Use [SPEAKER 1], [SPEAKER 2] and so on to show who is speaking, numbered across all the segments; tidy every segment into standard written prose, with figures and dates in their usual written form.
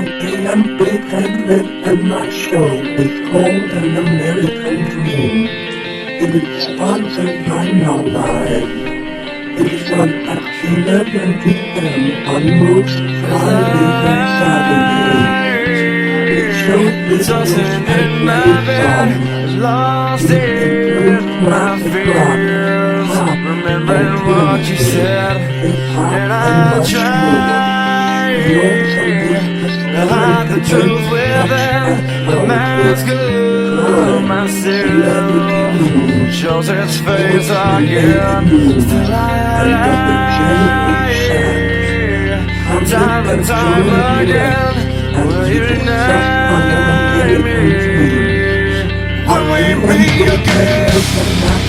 [SPEAKER 1] am big and lit and my show is called An American Dream. It is sponsored by nobody. It is on at 11 p.m. on most Fridays and Saturdays. The show
[SPEAKER 2] Tossing in my bed, lost in my fears, remembering what you said, and I tried to hide the truth within the mask of myself. Shows its face again, still I lie, time and time again. Will you deny me when we meet again?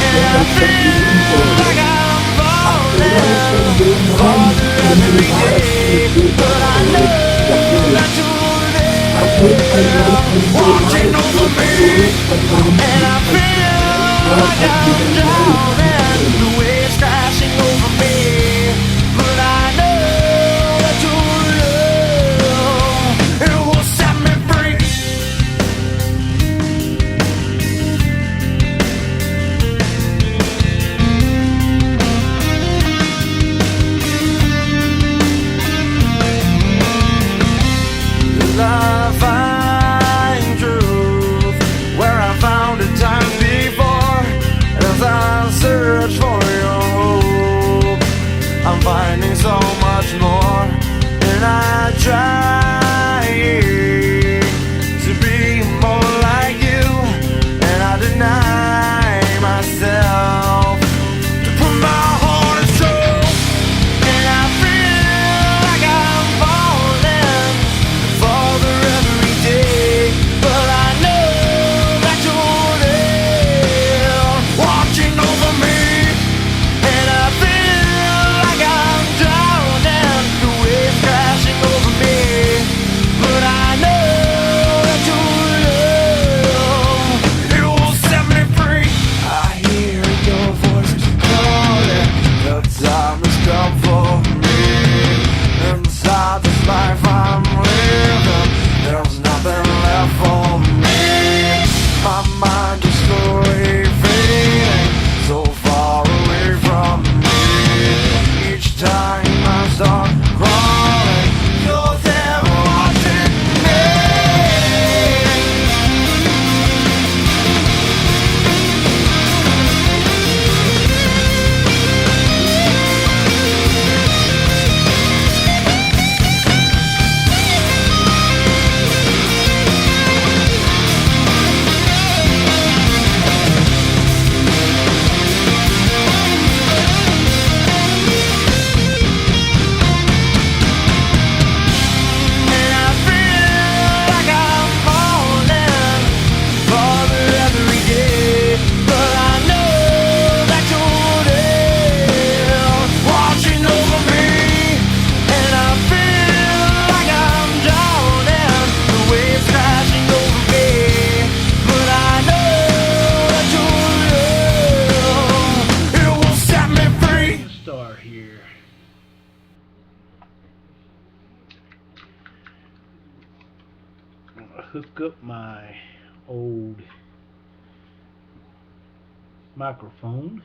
[SPEAKER 2] And I feel like I'm falling farther every day, but I know that you're there, watching over me. And I feel like I'm drowning, the waves crashing over me, but I know that you're it will set me free. Will I find truth where I found it times before? As I search for your hope, I'm finding so much more, and I try to be more like you, and I deny myself to put my heart and soul. And I feel like I'm falling farther every day, but I know that you're there, watching over me. And I feel like I'm drowning, the waves crashing over me, but I know that your love, it will set me free. I hear your voice calling, the time has come for me. Inside this life I'm living, there's nothing left for me. My mind is slowly fading, so far away from me. Each time I start crawling, you're there watching me. And I feel like I'm falling farther every day, but I know that you're there, watching over me. And I feel like I'm drowning, the waves crashing over me, but I know that your love, it will set me free. Star here. I'm gonna hook up my old microphone,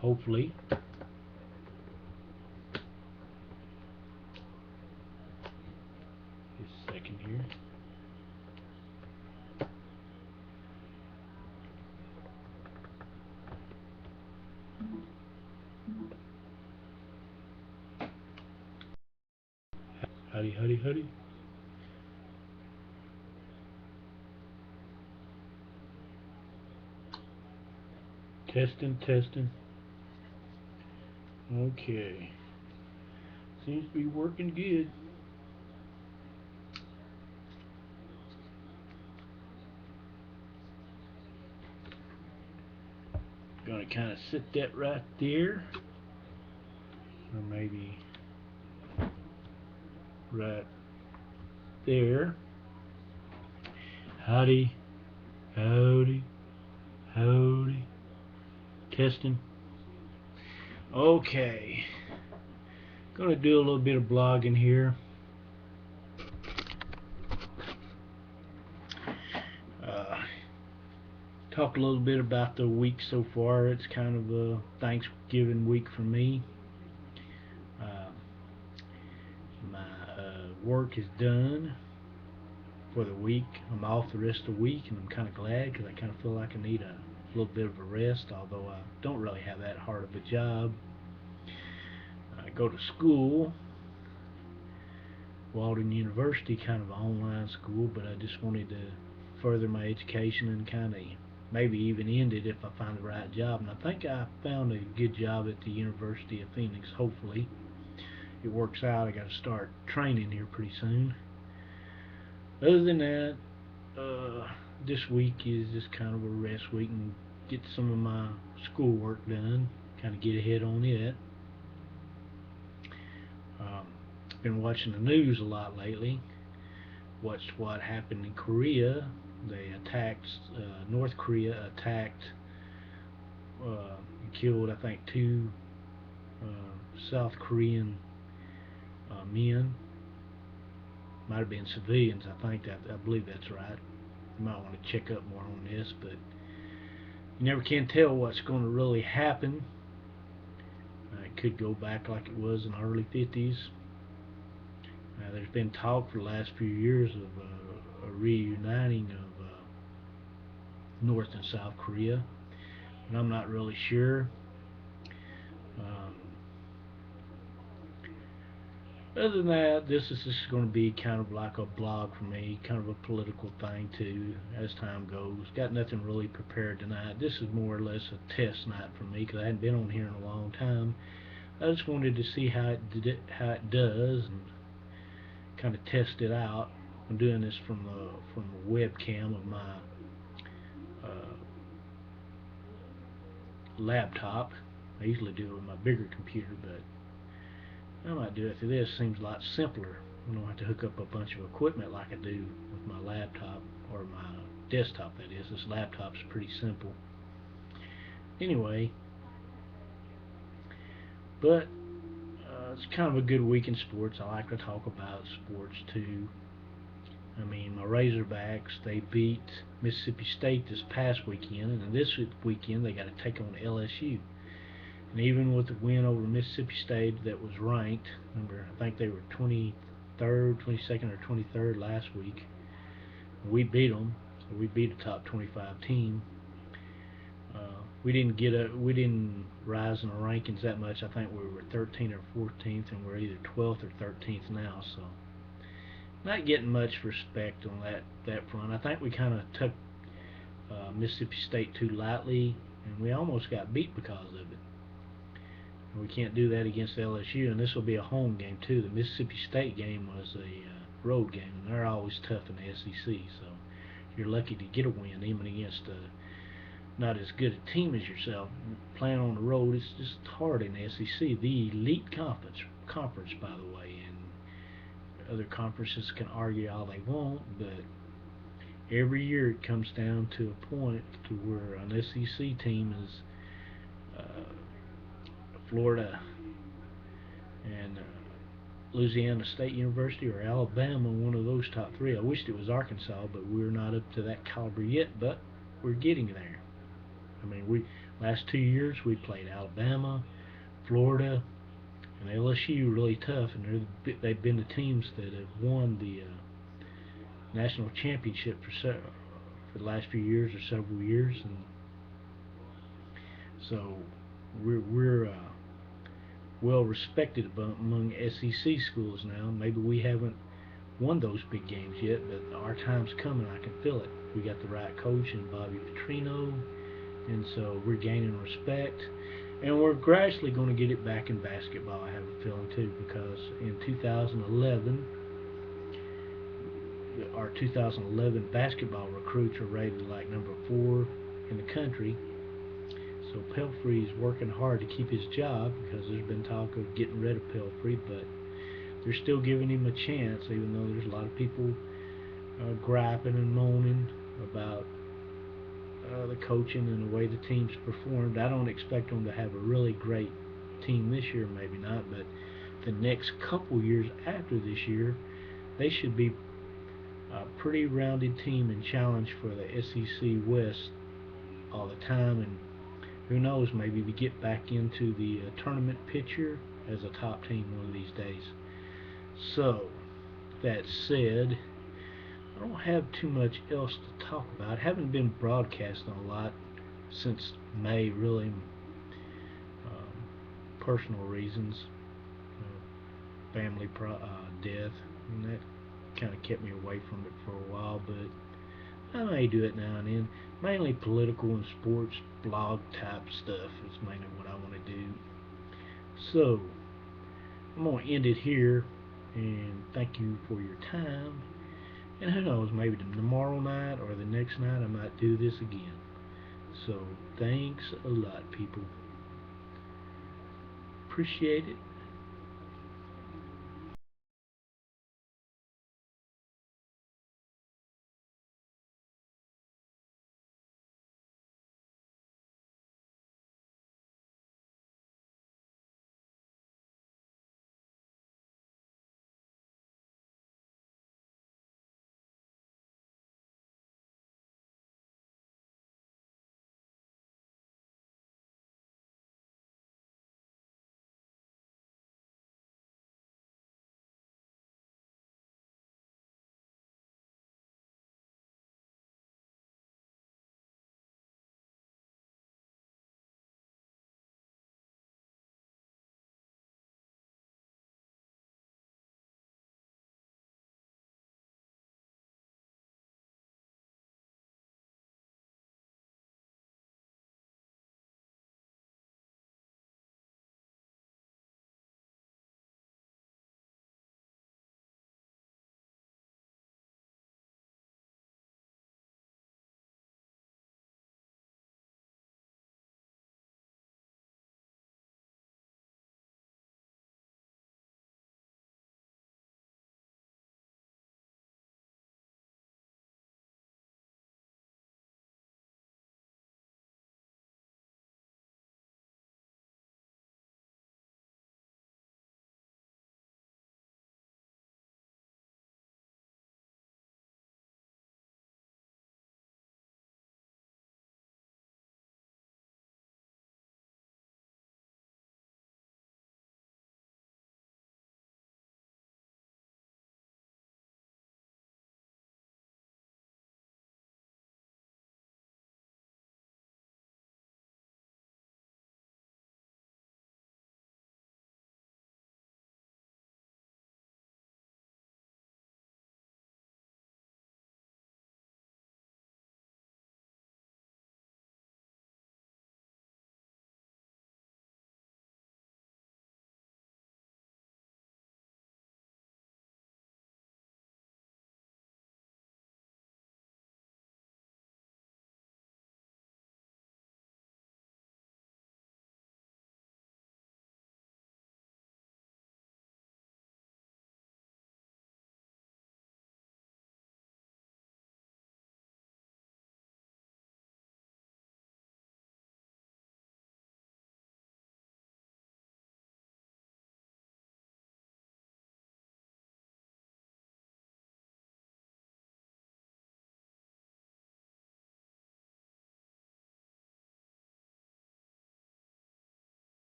[SPEAKER 2] hopefully. Just a second here. Howdy, howdy, howdy. Testing, testing. Okay. Seems to be working good. Gonna kind of sit that right there, or maybe right there. Howdy, howdy, howdy. Testing. Okay. Gonna do a little bit of blogging here.
[SPEAKER 3] talk a little bit about the week so far. It's kind of a Thanksgiving week for me. Uh, my work is done for the week. I'm off the rest of the week, and I'm kind of glad because I kind of feel like I need a little bit of a rest, although I don't really have that hard of a job. I go to school, Walden University, kind of an online school, but I just wanted to further my education and kind of maybe even end it if I find the right job. And I think I found a good job at the University of Phoenix. Hopefully, it works out. I got to start training here pretty soon. Other than that, this week is just kind of a rest week and get some of my schoolwork done. Kind of get ahead on it. Um, been watching the news a lot lately. Watched what happened in Korea. They attacked, North Korea attacked, and killed, I think, two South Korean men. Might have been civilians. I believe that's right. You might want to check up more on this, but you never can tell what's going to really happen. It could go back like it was in the early 50s. There's been talk for the last few years of a reuniting of North and South Korea, and I'm not really sure. Um, Other than that, this is just going to be kind of like a blog for me, kind of a political thing too, as time goes. Got nothing really prepared tonight. This is more or less a test night for me because I hadn't been on here in a long time. I just wanted to see how it does and kind of test it out. I'm doing this from the webcam of my uh, laptop. I usually do it with my bigger computer, but I might do it through this. Seems a lot simpler. I don't have to hook up a bunch of equipment like I do with my laptop or my desktop. That is, this laptop's pretty simple. Anyway, but it's kind of a good week in sports. I like to talk about sports too. I mean, my Razorbacks, they beat Mississippi State this past weekend, and this weekend they got to take on LSU. And even with the win over Mississippi State that was ranked, remember, I think they were 23rd, 22nd, or 23rd last week. We beat them, so we beat a top 25 team. We didn't rise in the rankings that much. I think we were 13th or 14th, and we're either 12th or 13th now. So not getting much respect on that front. I think we kind of took Mississippi State too lightly, and we almost got beat because of it. And we can't do that against LSU, and this will be a home game too. The Mississippi State game was a road game, and they're always tough in the SEC. So you're lucky to get a win, even against not as good a team as yourself. Playing on the road, it's just hard in the SEC, the elite conference, by the way. And other conferences can argue all they want, but every year it comes down to a point to where an SEC team is Florida and Louisiana State University or Alabama, one of those top three. I wished it was Arkansas, but we're not up to that caliber yet, but we're getting there. I mean, last 2 years we played Alabama, Florida, and LSU really tough, and they've been the teams that have won the national championship for the last few years or several years, and so we're well respected among SEC schools now. Maybe we haven't won those big games yet, but our time's coming. I can feel it. We got the right coach in Bobby Petrino. And so we're gaining respect, and we're gradually going to get it back in basketball, I have a feeling too, because in 2011 our 2011 basketball recruits are rated like number 4 in the country. So Pelfrey's working hard to keep his job, because there's been talk of getting rid of Pelfrey, but they're still giving him a chance, even though there's a lot of people griping and moaning about the coaching and the way the team's performed. I don't expect them to have a really great team this year, maybe not, but the next couple years after this year, they should be a pretty rounded team and challenge for the SEC West all the time, and who knows, maybe we get back into the tournament picture as a top team one of these days. So, that said, I don't have too much else to talk about. I haven't been broadcasting a lot since May, really. Personal reasons, family death, and that kind of kept me away from it for a while, but I may do it now and then. Mainly political and sports blog type stuff is mainly what I want to do. So, I'm going to end it here, and thank you for your time. And who knows, maybe tomorrow night or the next night I might do this again. So, thanks a lot, people. Appreciate it.